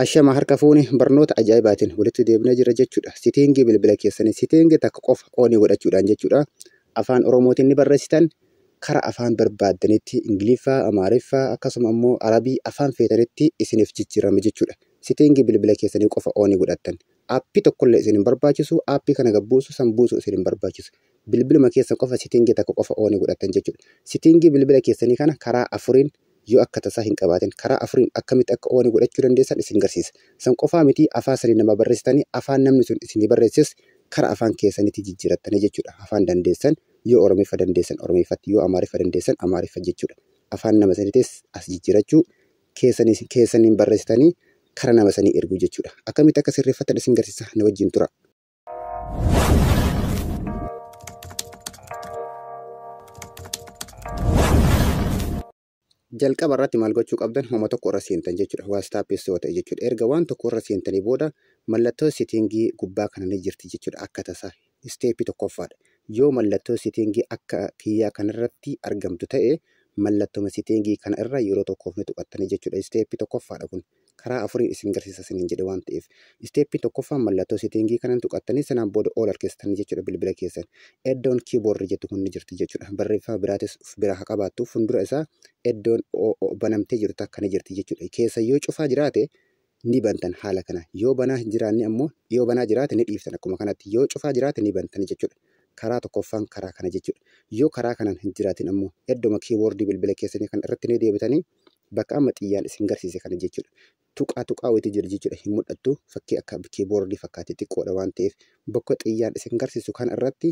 Ashama harka fuuni barnoota ajaa'ibaatiin walitti deebinee jira jechuudha. Sitiingii bilbila keessanii sitiingii takka qofa oonii godhachuudhaan jechuudha. Afaan Oromootiin ni barreessitan karaa afaan barbaaddanitti Ingiliffaa, Amaariffaa akkasuma immoo Arabii afaan feetanitti isiniif jijjiirame jechuudha. Sitiingii bilbila keessanii qofa oonii godhattan. Aappii tokkollee isin hin barbaachisu, aappii kana gabbuusu sanbuusu isin hin barbaachisu. Bilbiluma keessan qofa sitiingii takka qofa oonii godhattan jechuudha. Sitiingii bilbila keessanii kana karaa afuriin yoo akka tasaa hin qabaatin karaa afuriin akkamitti akka oonii godhachuu dandeessan isin garsiisa. San qofaa miti afaan sadii nama barreessitanii afaan namni sun isinii barreesses karaa afaan keessanitti jijjiirattanii jechuudha. Afaan dandeessan yoo Oromiffa dandeessan Oromiffatti yoo Amaariffa dandeessan Amaariffa jechuudha. Afaan nama saniitis as jijjiirachuu keessaniin barreessitanii karaa nama sanii erguu jechuudha. Akkamitti akka sirreeffatan isin garsiisa na wajjin tura. Jalqaba irratti maal gochuu qabdan homa tokko irra seentan jechuudha. WhatsApp yoo ta'e jechuudha. Erga waan tokko irra seentanii booda mallattoo sitiingii gubbaa kana ni jirti jechuudha. Akka tasaa isteepii tokkoffaadha. Yoo mallattoo sitiingii akka kiyyaa kanarratti argamtu ta'e mallattoo sitiingii kana irra yeroo tokkoof ni tuqattanii jechuudha. Isteepii tokkoffaadha kun. Karaa afurii isin garsiisa isiniin jedhe waan ta'eef. Isteepii tokkoffaan mallattoo sitiingii kanan tuqattanii sanaan booda ol harkistanii jechuudha bilbila keessan. Iddoon kiiboordi jettu kun ni jirti jechuudha. Barreeffama biraatis of biraa haa qabaattu fuuldura isaa iddoon banamtee jirtu akka ni jirti jechuudha. Keessa yoo cufaa jiraate ni bantan haala kana. Yoo banaa hin jiraanne ammoo yoo banaa jiraate ni dhiiftan akkuma kanatti. Yoo cufaa jiraate ni bantan jechuudha. Karaa tokkoffaan karaa kana jechuudha. Yoo karaa kanaan hin jiraatin ammoo idduma kiiboordii bilbila keessanii kan irratti ni deebitanii bakka amma xiyyaan isin garsiise kana jechuudha. Tuqaa wayiti jiru jechuudha. Hin mul'attu fakkii akka kiiboordii fakkaate xiqqoodha waan ta'eef bakka xiyyaan isin garsiisu kan irratti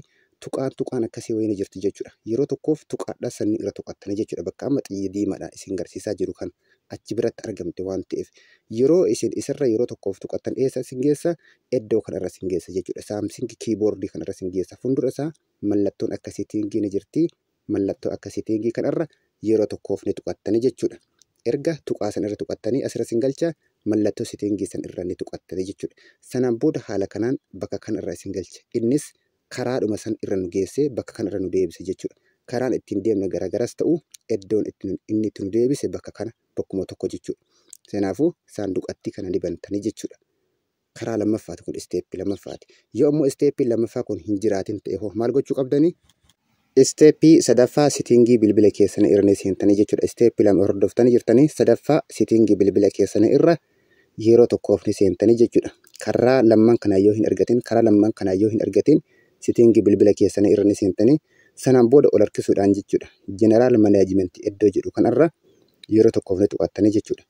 tuqaan akkasii wayini jirti jechuudha. Yeroo tokkoof tuqaadhaa sanni irra tuqattanii jechuudha. Bakka amma xiyyi diimaadhaan isin garsiisaa jiru kan achi biratti argamte waan ta'eef yeroo isin isarra yeroo tokkoof tuqattan eessa isin geessa iddoo kanarra isin geessa jechuudha. Saamsing kiiboordii kanarra isin geessa. Fuuldura isaa mallattoon akka sitiingii ni jirti. Mallattoo akka sitiingii kanarra yeroo tokkoof ni tuqattanii jechuudha. Erga tuqaa san irra tuqattanii asirra isin galcha mallattoo sitiingii san irra ni tuqattanii jechuudha. Sanaan booda haala kanaan bakka kanarra isin galcha. Innis karaadhuma san irra nu geessee bakka kanarra nu deebise jechuudha. Karaan ittiin deemne garagaras ta'u iddoon inni itti nu deebise bakka kana bakkuma tokko jechuudha. Kanaafuu saanduqatti kana ni bantanii jechuudha. Karaa lammaffaati kun isteeppii lammaffaati. Yoo ammoo isteeppii lammaffaa kun hin jiraatin ta'e hoo maal gochuu qabdanii? Isteeppii sadaffaa sitiingii bilbila keessanii irra seentanii jechuudha. Isteeppii lama hordoftanii jirtanii sadaffaa sitiingii bilbila keessanii irra yeroo tokkoof ni seentanii jechuudha. Karaa lamman kanaa yoo hin argatin sitiingii bilbila keessanii irra ni seentanii sanaan booda ol harkisuudhaan jechuudha. Jeneraal manaajimentii iddoo jedhu kanarra yeroo tokkoof ni tuqattanii jechuudha.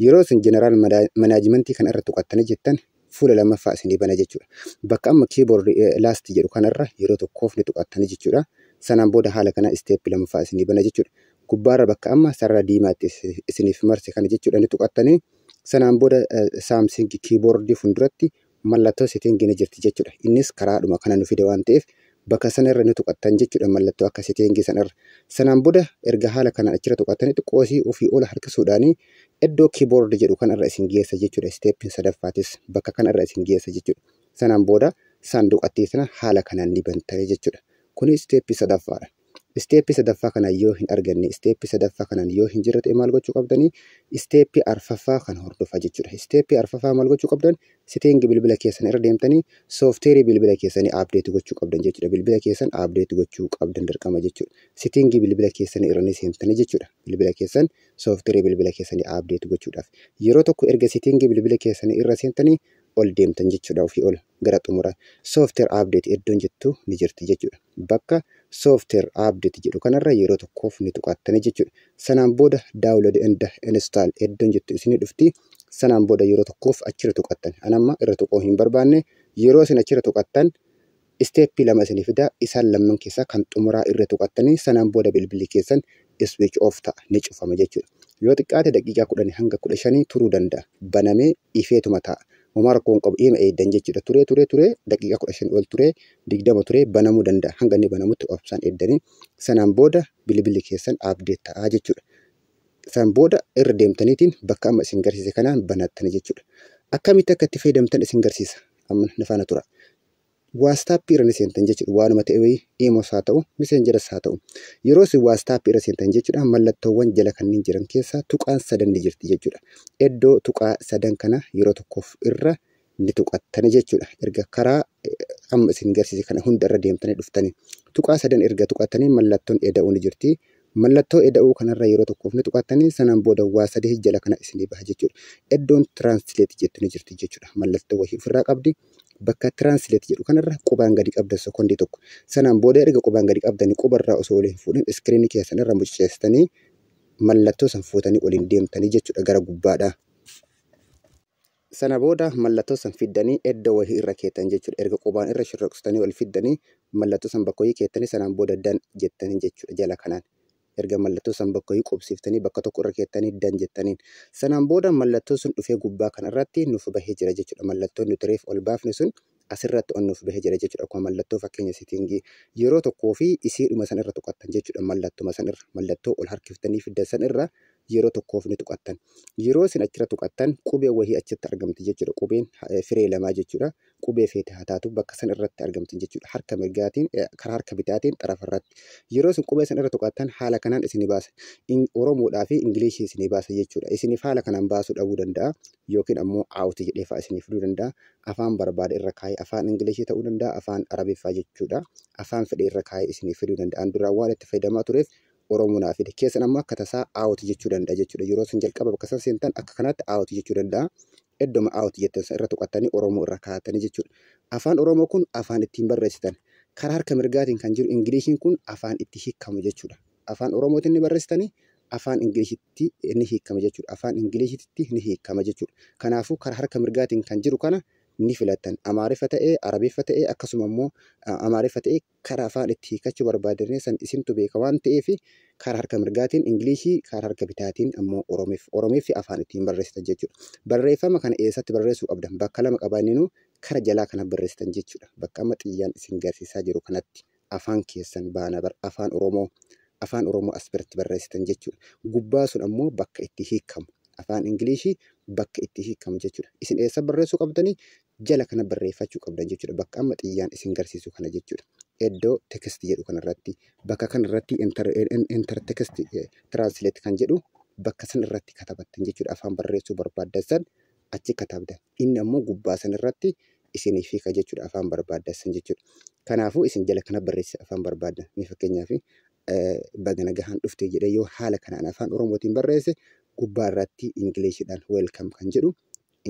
Yeroo isin jeneraal manaajimentii kanarra tuqattanii jettan fuula lammaffaa isinii bana jechuudha. Bakka amma kiiboordii laastii jedhu kanarra yeroo tokkoof ni tuqattanii jechuudha. Sanaan booda haala kana isteeppii lammaffaa isinii bana jechuudha. Gubbaarra bakka amma sarara diimaatti isiniif marse kana jechuudha ni tuqattanii sanaan booda saamsing kiiboordii fuulduratti mallattoo sitiingii ni jirti jechuudha. Innis karaadhuma kana nu fide waan ta'eef bakka sanarra ni tuqattan jechuudha mallattoo akka sitiingii sanarra. Sanaan booda erga haala kana achirra tuqattanii xiqqoosii ofii ol harkisuudhaanii iddoo kiiboordii jedhu kanarra isin geessa jechuudha. Isteeppiin sadaffaatis bakka kanarra isin geessa jechuudha. Sanaan booda saanduqatti sana haala kanaan ni bantanii jechuudha. Kuni isteeppii sadaffaadha. Isteeppii sadaffaa kana yoo hin arganne isteeppii sadaffaa kanaan yoo hin jirre maal gochuu qabdanii? Isteeppii arfaffaa kan hordofaa jechuudha. Isteeppii arfaffaa maal gochuu qabdan? Sitiingii bilbila keessan irra deemtanii soofteerii bilbila keessanii abdeetii gochuu qabdan jechuudha. Bilbila keessan abdeetii gochuu qabdan dirqama jechuudha. Sitiingii bilbila keessanii irra ni seentanii jechuudha. Bilbila keessan soofteerii bilbila keessanii abdeetii gochuudhaaf. Yeroo tokko erga sitiingii bilbila keessanii irra seentanii ol deemtan jechuudha ofii ol gara xumura soofteer abdeet iddoon jettu ni jirti jechuudha. Bakka soofteer abdeet jedhu kanarra yeroo tokkoof ni tuqattanii jechuudha. Sanaan booda daawunlood enda instaal iddoon jettu isinii dhufti. Sanaan booda yeroo tokkoof achirra tuqattan. Anamma irra tuquu hin barbaanne yeroo isin achirra tuqattan isteeppii lama isinii fida isaan lamman keessaa kan xumuraa irra tuqattanii sanaan booda bilbilli keessan switch off ta'a ni cufama jechuudha. Yoo xiqqaate daqiiqaa 10 hanga 15 turuu danda'a. Banamee ifeetuma ta'a. Homaa rakkoon qabu dhima eeddan jechuudha. Turee daqiiqaa 15 ol turee 20 turee banamuu danda'a. Hanga inni banamutti obsaan eeddanii sanaan booda bilbilli keessan abdeet ta'aa jechuudha. San booda irra deemtaniitiin bakka amma isin garsiise kanaan banattani jechuudha. Akkamitti akka itti fayyadamtan isin garsiisa. Amma na faana tura. WhatsApp irra ni seentan jechuudha. Waanuma ta'e wayii Imoos haa ta'u, Messengeras haa ta'u. Yeroo isin WhatsApp irra seentan jechuudha mallattoowwan jala kanneen jiran keessaa tuqaan sadan ni jirti jechuudha. Iddoo tuqaa sadan kana yeroo tokkoof irra ni tuqattani jechuudha. Erga karaa amma isin agarsiise kana hunda irra deemtanii dhuftanii tuqaa sadan erga tuqattanii mallattoon eda'uu ni jirti. Mallattoo eda'uu kanarra yeroo tokkoof ni tuqattanii sanaan booda waa sadii jala kana isinii baha jechuudha. Iddoon tiraansleet jettu ni jirti jechuudha. Mallattoo wayii ofirraa qabdi. Bakka tiraansleet jedhu kanarra qubaan gadi qabdan sekondii tokko. Sanaan booda erga qubaan gadi qabdanii qubarraa osoo waliin fuudhin iskiriinii keessan irra mucceessitanii mallattoo san fuutanii waliin deemtanii jechuudha gara gubbaadhaa. Sana booda mallattoo san fiddanii iddoo wayii irra keetan jechuudha. Erga qubaan irra shirroqsitanii ol fiddanii mallattoo san bakka wayii keettanii sanaan booda dan jettanii jechuudha jala kanaan. Erga mallattoo san bakka wayii qubsiiftanii bakka tokko irra keettanii dan jettaniin. Sanaan booda mallattoo sun dhufee gubbaa kanarratti nuuf bahee jira jechuudha. Mallattoon nuti reef ol baafne sun asirratti on nuuf bahee jira jechuudha. Akkuma mallattoo fakkeenya sitingii yeroo tokkoo fi isiidhuma san irra tuqattan jechuudha. Mallattuma san irra mallattoo ol harkiftanii fiddan san irra yeroo tokkoof ni tuqattan. Yeroo isin achirra tuqattan qubee wayii achitti argamti jechuudha. Qubeen firee lamaa jechuudha. Qubee feete haa taatu bakka san irratti argamti jechuudha. Harka mirgaatiin karaa harka bitaatiin xarafarratti. Yeroo isin qubee san irra tuqattan haala kanaan isinii baasa. Oromoodhaa fi Ingilishii isinii baasa jechuudha. Isiniif haala kanaan baasuu dhabuu danda'a yookiin ammoo aawuti jedhee fa'aa isinii fiduu danda'a. Afaan barbaade irra kaayee afaan Ingilishii ta'uu danda'a. Afaan Arabiffaa jechuudha. Afaan fedhe irra kaayee isinii fiduu danda'a. Duraan waan itti fayyadamaa tureef Oromoo naa fide. Keessan ammoo akka tasaa aawuti jechuu danda'a jechuudha. Yeroo isin jalqaba bakka san seentan akka kanaatti aawuti jechuu danda'a. Iddoma aawuti jettan san irra tuqattanii Oromoo irra kaa'atanii jechuudha. Afaan Oromoo kun afaan ittiin barreessitan. Karaa harka mirgaatiin kan jiru Ingilishiin kun afaan itti hiikamu jechuudha. Afaan Oromootiin ni barreessitanii afaan Ingilishitti ni hiikama jechuudha. Afaan Ingilishititti ni hiikama jechuudha. Kanaafuu karaa harka mirgaatiin kan jiru kana ni filattan. Amaariffa ta'ee, Arabiffa ta'ee akkasuma immoo Amaariffa ta'ee karaa afaan itti hiikachuu barbaadanii san isintu beeka waan ta'eef karaa harka mirgaatiin Ingilishii, karaa harka bitaatiin ammoo Oromiif afaan ittiin barreessitan jechuudha. Barreeffama kana eessatti barreessuu qabdan? Bakka lama qabaanninu kara jalaa kana barreessitan jechuudha. Bakka amma xiyyaan isin garsiisaa jiru kanatti afaan keessan baana afaan Oromoo as biratti barreessitan jechuudha. Gubbaa sun ammoo bakka itti hiikamu. Afaan Ingilishii bakka itti hiikamu jechuudha. Isin eessa barreessuu qabdanii jala kana barreeffachuu qabdan jechuudha. Bakka amma xiyyaan isin garsiisu kana jechuudha. Iddoo tekstii jedhu kanarratti bakka kanarratti enter text translate kan jedhu bakka san irratti katabattan jechuudha. Afaan barreessuu barbaaddan san achi katabdan. Inni ammoo gubbaa san irratti isiniif hiika jechuudha. Afaan barbaaddan san jechuudha. Kanaafuu isin jala kana barreessa afaan barbaaddan. Ni fakkeenyaaf baga nagahaan dhufte jedhee yoo haala kanaan afaan Oromootiin barreesse gubbaa irratti Ingiliishiidhaan welcome kan jedhu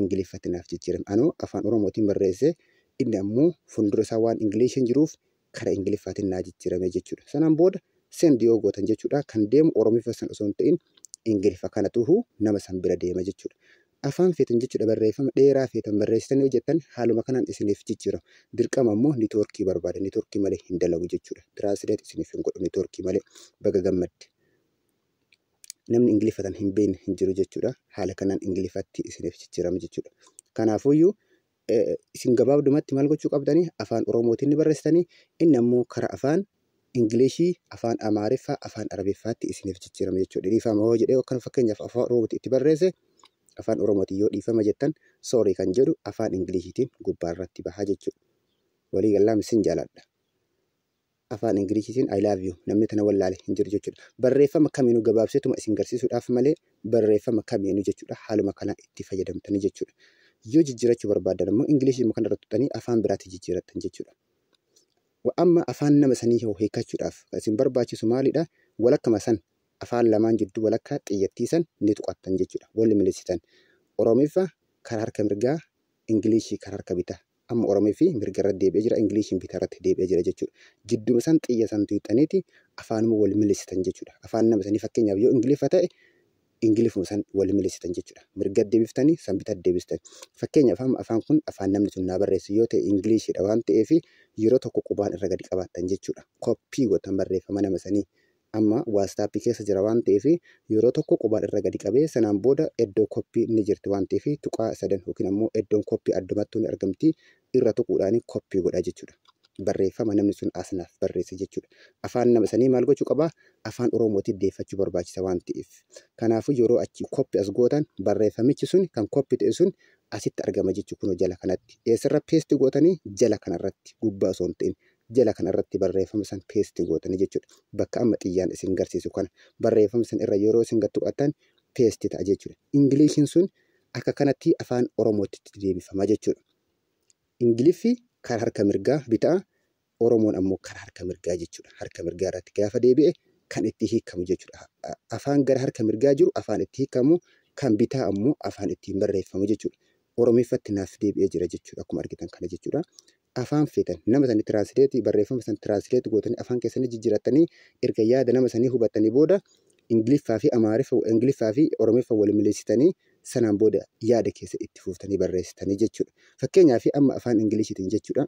Ingiliffatti jijjiiran. Anoo afaan Oromootiin barreesse inni ammoo fuuldura isaa waan Ingiliishiin jiruuf karaa Ingiliffaatiin naa jijjiirame jechuudha. Sanaan booda send yoo gootan jechuudha. Kan deemu Oromiffa san osoo hin ta'in Ingiliffa kanatu nama san bira deema jechuudha. Afaan feetan jechuudha barreeffama dheeraa feetan barreessitanii hojjettan haaluma kanaan isiniif jijjiiramu. Dirqama immoo niitoorkii barbaada. Niitoorkii malee hin dalagu jechuudha. Tiraansileet isiniif hin godhu niitoorkii malee baga gammadde. Namni Ingiliffatan hin beekne hin jiru jechuudha. Haala kanaan Ingiliffatti isiniif jijjiirama jechuudha. Kanaafuyyuu isin gabaabdumatti maal gochuu qabdanii afaan Oromootiin ni barreessitanii inni ammoo karaa afaan Ingilishii, afaan Amaariffaa, afaan Arabiffaatti isiniif jijjiirama jechuudha. Dhiifama hoo jedhee kan fakkeenyaaf afaan Oromootti itti barreesse afaan Oromootiin yoo dhiifama jettan soorii kan jedhu afaan Ingiliishiitiin gubbaa irratti bahaa jechuudha. Walii galaa misin jaaladha. Afaan Ingiliishiitiin I love you namni tana wallaale hin jiru jechuudha. Barreeffama kamiinuu gabaabseetuma isin garsiisuudhaaf malee barreeffama kamiinuu jechuudha. Haaluma kanaan itti fayyadamtanii jechuudha. Yoo jijjiirachuu barbaadan immoo Ingilishii kan irratti tuqxanii afaan biraatti jijjiirattan jechuudha. Amma afaan nama sanii hiikachuudhaaf isin barbaachisu maalidha? Walakkama san afaan lamaan jidduu walakkaa xiyyattiisan ni tuqattan jechuudha. Walli milissitan Oromiffa karaa harka mirgaa, Ingilishii karaa harka bitaa. Amma Oromii fi mirga irratti deebi'ee jira, Ingilishiin bitaa irratti deebi'ee jira jechuudha. Jidduma san xiyya san tuqxaniiti afaanuma wal milissitan jechuudha. Afaan nama sanii fakkeenyaaf yoo Ingiliffa ta'e Ingiliffuma san wal milissitan jechuudha. Mirga deebiftanii san bitaa deebistan. Fakkeenyaaf afaan kun afaan namni sun naa barreessu yoo ta'e Ingilishiidha waan ta'eef yeroo tokko qubaan irra gadi qabaattan jechuudha. Koppii gootan barreeffama nama sanii. Amma waatsaappii keessa jira waan ta'eef yeroo tokko qubaan irra gadi qabee sanaan booda iddoo koppii ni jirti waan ta'eef tuqaa sadan yookiin ammoo iddoon koppii addumattuu ni argamti irra tuquudhaan koppii godha jechuudha. barreeffama namni sun asnaaf barreesse jechuudha. Afaan nama sanii maal gochuu qabaa? Afaan Oromootiin deeffachuu barbaachisa waan ta'eef. Kanaafuu yeroo achi koppii as gootan barreeffamichi sun kan koppii ta'e sun asitti argama jechuudha kun jala kanatti. Eessarra peesti gootanii jala kanarratti gubbaa osoo hin ta'in jala kanarratti barreeffama san peesti gootanii jechuudha. Bakka amma xiyyaan isin garsiisu kana barreeffama san irra yeroo isin tuqatan peesti ta'a jechuudha. Ingiliishiin sun akka kanatti afaan Oromootti deebifama jechuudha. Ingiliffi karaa harka mirgaa bitaa, Oromoon ammoo karaa harka mirgaa jechuudha. Harka mirgaa irratti gaafa deebi'e kan itti hiikamu jechuudha. Afaan gara harka mirgaa jiru afaan itti hiikamu, kan bitaa ammoo afaan ittiin barreeffamu jechuudha. Oromeeffatti naaf deebi'ee jira jechuudha. Akkuma argitan kana jechuudha. Afaan feetan nama sanii tiraansleetii barreeffama san tiraansleetii gootanii afaan keessanii jijjiiratanii erga yaada nama sanii hubattanii booda Ingiliffaa fi Oromeeffa wal mileessitanii sanaan booda yaada keessa itti fuuftanii barreessitanii jechuudha. Fakkeenyaaf amma afaan Ingiliishiitiin jechuudha.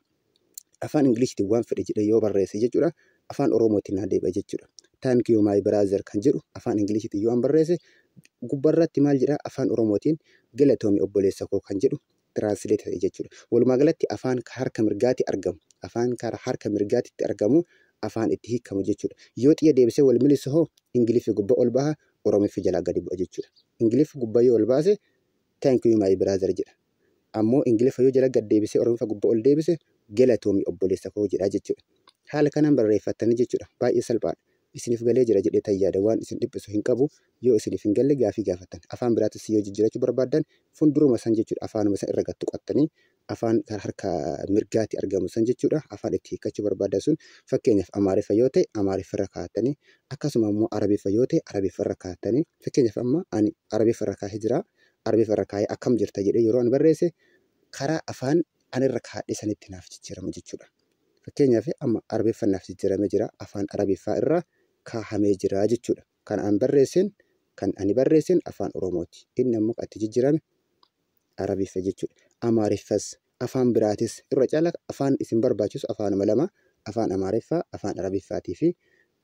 Afaan Ingiliishiitiin waan fedhe jedhee yoo barreesse jechuudha. Afaan Oromootiin naa deebi'a jechuudha. Thank you my brother kan jedhu afaan Ingiliishiitiin yoo barreesse gubbarratti maal jedhaa afaan Oromootiin galatoomi obboleessa koo kan jedhu tiraansleet ta'e jechuudha. Walumaa galatti afaan harka mirgaatti argamu. Afaan karaa harka mirgaatti argamu afaan itti hiikamu jechuudha. Yoo xiyya deebisee wal milisu hoo Ingiliffi gubbaa ol baha, Oromeeffi jalaa gadi bu'a jechuudha. Ingiliffi gubbaa yoo ol baase thank you my brother jedha. Ammoo Ingiliffa yoo jala gad deebisee Oromeeffa gubbaa ol deebise galatoomi obboleessa koo jedha jechuudha. Haala kanaan barreeffattanii jechuudha. Baay'ee salphaadha. Isiniif galee jira jedhee tayyaada waan isin dhiphisu hin qabu. Yoo isiniif hin galle gaafii gaafattan. Afaan biraattis yoo jijjiirachuu barbaaddan fuulduruma san jechuudha. Afaanuma san irra gattu qaxxanii afaan harka mirgaatti argamu san jechuudha. Afaan itti hiikkachuu barbaadan sun fakkeenyaaf Amaariffa yoo ta'e Amaariffa irra kaa'attanii akkasuma immoo Arabiffa yoo ta'e Arabiffa irra kaa'attanii fakkeenyaaf amma ani Arabiffa irra kaa'ee jira. Arabiffa irra kaa'ee akkam jirta jedhee yeroo ani barreesse karaa afaan ani irra kaa'ee sanitti naaf jijjiirama jechuudha. Fakkeenyaaf amma Arabiffannaaf jijjiiramee jira. Afaan Arabiffaa irra kaahamee jira jechuudha. Kan ani barreessin afaan Oromooti. Inni ammoo itti jijjiirame Arabiffa jechuudha. Amaariffas afaan biraatis irra caala afaan isin barbaachisu afaanuma lama afaan Amaariffaa, afaan Arabiffaatii fi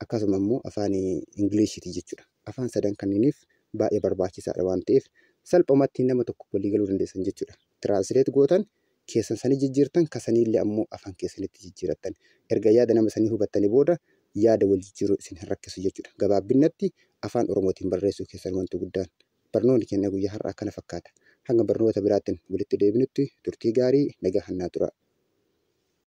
akkasuma immoo afaan Ingiliishiiti jechuudha. Afaan sadan kanneeniif baay'ee barbaachisaadha waan ta'eef salphumatti nama tokko walii galuu dandeessan jechuudha. Tiraansleet gootan keessan sanii jijjiirtan kasaniillee ammoo afaan keessanitti jijjiirattan. Erga yaada nama sanii hubattanii booda yaada wal jijjiiruu isin hin rakkisu jechuudha. Gabaabinatti afaan Oromootiin barreessuu keessan wanti guddaan. Barnoonni keenya guyyaa har'aa kana fakkaata. Hanga barnoota biraatiin walitti deebinutti turtii gaarii nagaa hannaa tura.